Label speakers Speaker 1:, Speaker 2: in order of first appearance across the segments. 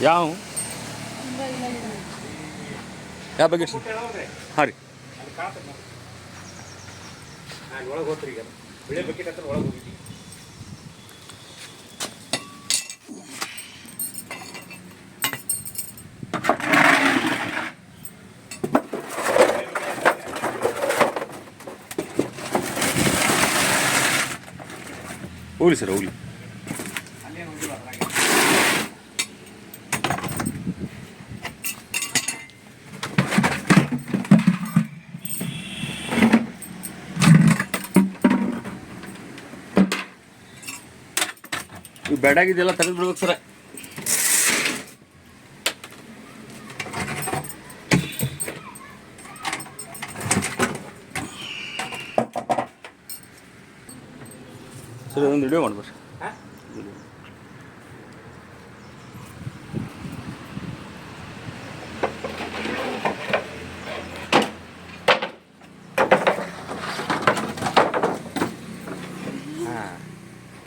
Speaker 1: ಯಾವ ಯಾವ ಬಕೆಟ್ ಹಾಂ ರೀ
Speaker 2: ಒಳಗೆ ಹೋಗ್ತೀರಿ ಈಗ ಬಿಳೆ ಬಕೆಟ್ ಹತ್ರ ಒಳಗೆ ಹೋಗಿದ್ದೀವಿ.
Speaker 1: ಹೋಗ್ಲಿ ಸರ್ ಹೋಗ್ಲಿ.
Speaker 2: ಅಲ್ಲೇನು ಹೋಗಿಲ್ಲ ಅದ್ರಾಗೆ.
Speaker 1: ಇವು ಬೆಡಾಗಿದೆಲ್ಲ ತೆಗೆದು ಬಿಡ್ಬೇಕು ಸರ. ಸರಿ ಒಂದು ವಿಡಿಯೋ ಮಾಡ್ಬೇಕು.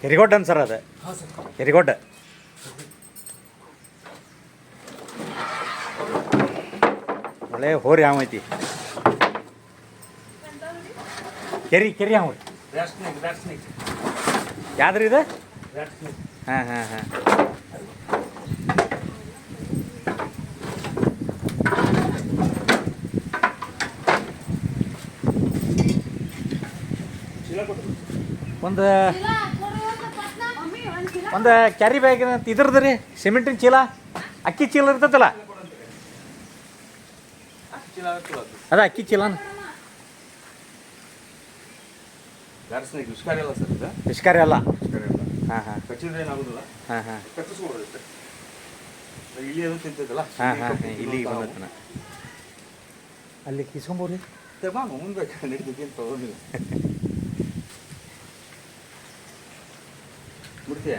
Speaker 3: ಕೆರಿಗೋಡ್ ಸರ್ ಅದು ಕೆರಿಗೋಡ್ ಒಳ್ಳೆ ಹೋರಿ ಯಾವ ಐತಿ ಕೆರಿ ಯಾವ ಯಾವ್ದ್ರಿ ಇದು ಹಾಂ ಹಾಂ ಹಾಂ ಒಂದು ಕ್ಯಾರಿ ಬ್ಯಾಗ್ ಅಂತ ಇದ್ರದ್ದು ರೀ ಸಿಮೆಂಟಿನ ಚೀಲ ಅಕ್ಕಿ ಚೀಲ ಇರ್ತೈತಲ್ಲ ಅದ ಅಕ್ಕಿ ಚೀಲನ ನಿಷ್ಕಾರ್ಯ ಅಲ್ಲ. ಹಾಂ ಹಾಂ ಹಾಂ ಹಾಂ ಹಾಂ ಹಾಂ ಇಲ್ಲಿಗೆ ಬಂದೈತನ ಅಲ್ಲಿ ಕಿಸ್ಕೊಂಬೋರಿ
Speaker 1: ಮುಂದೆ ನಡೀತೈತಿ ಅಂತ ತಗೊಂಡಿಲ್ಲ ಬಿಡ್ತೀಯ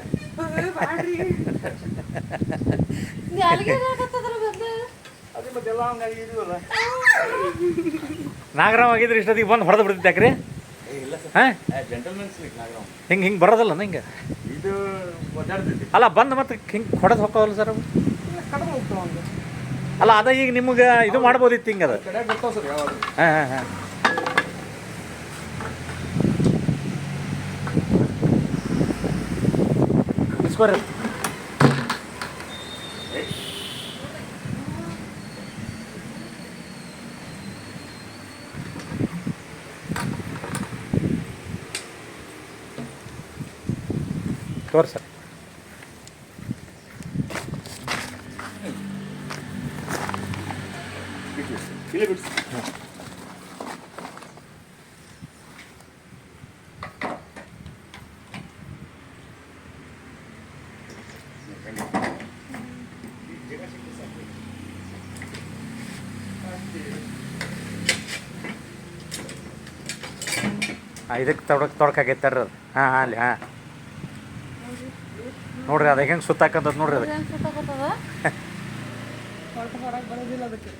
Speaker 1: ಅದೇ ಮತ್ತೆಲ್ಲ ಹಂಗಾಗಿ ಇದೀವಲ್ಲ.
Speaker 3: ನಾಗರಾವ್ ಆಗಿದ್ರೆ ಇಷ್ಟೊತ್ತಿಗೆ ಬಂದು ಹೊಡೆದು ಬಿಡ್ತೈತೆ ಯಾಕ್ರಿ?
Speaker 1: ಇಲ್ಲ
Speaker 3: ಹಾಂ
Speaker 1: ಜೆಂಟಲ್ಮೆನ್ಸ್ ನಾಗರಾವ್
Speaker 3: ಹಿಂಗೆ ಬರೋದಲ್ಲ ನಂಗೆ
Speaker 1: ಇದು ಒದ್ದಾಡ್ತೈತಿ
Speaker 3: ಅಲ್ಲ ಬಂದು ಮತ್ತೆ ಹಿಂಗೆ ಹೊಡೆದು ಹೋಗ್ತಾವಲ್ಲ ಸರ್ ಅವು
Speaker 1: ಕಡಿಮೆ ಹೋಗ್ತಾವ ಒಂದು
Speaker 3: ಅಲ್ಲ ಅದ ಈಗ ನಿಮ್ಗೆ ಇದು ಮಾಡ್ಬೋದಿತ್ತು ಹಿಂಗೆ ಅದು
Speaker 1: ಕಡೆ ಬರ್ತಾವ ಸರ್ ಯಾವಾಗ
Speaker 3: ಹಾಂ ಹಾಂ ಹಾಂ ಇಸ್ಕೋರಿ ತೋರಿ ಸರ್
Speaker 1: ಇಲ್ಲೇ ಬಿಡಿಸಿ.
Speaker 3: ಇದಕ್ಕೆ ತೊಡಕಾಗೈತೆ ತರ್ರಿ ಅದು ಹಾಂ ಹಾಂ ಅಲ್ಲಿ ಹಾಂ ನೋಡ್ರಿ ಅದು ಹೆಂಗೆ ಸುತ್ತಾಕಂತದ ನೋಡ್ರಿ ಅದಕ್ಕೆ
Speaker 2: ಬರೋದಿಲ್ಲ ಅದಕ್ಕೆ.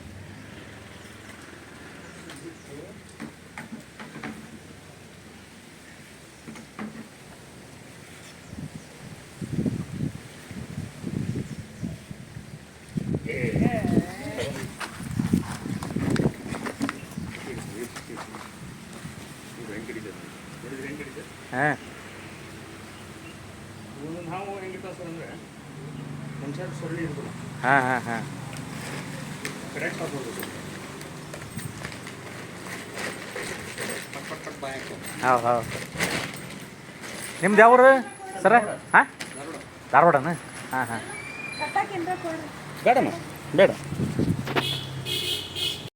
Speaker 3: ಹಾಂ
Speaker 1: ನಾವು ಹೆಂಗಿರ್ತಾವ ಸರ್ ಅಂದರೆ ಮನುಷ್ಯ ಸೊಳ್ಳಿ ಇರ್ಬೋದು
Speaker 3: ಹಾಂ ಹಾಂ ಹಾಂ
Speaker 1: ಕರೆಕ್ಟ್ ಆಗ್ಬೋದು ಪಟ್ ಪಟ್ ಬಾಯ್
Speaker 3: ಹೌದು ಹೌದು ನಿಮ್ದು ಯಾವ್ರು ಸರ ಹಾಂ ಧಾರವಾಡನ ಹಾಂ ಹಾಂ
Speaker 1: ಬೇಡಮ್ಮ ಬೇಡ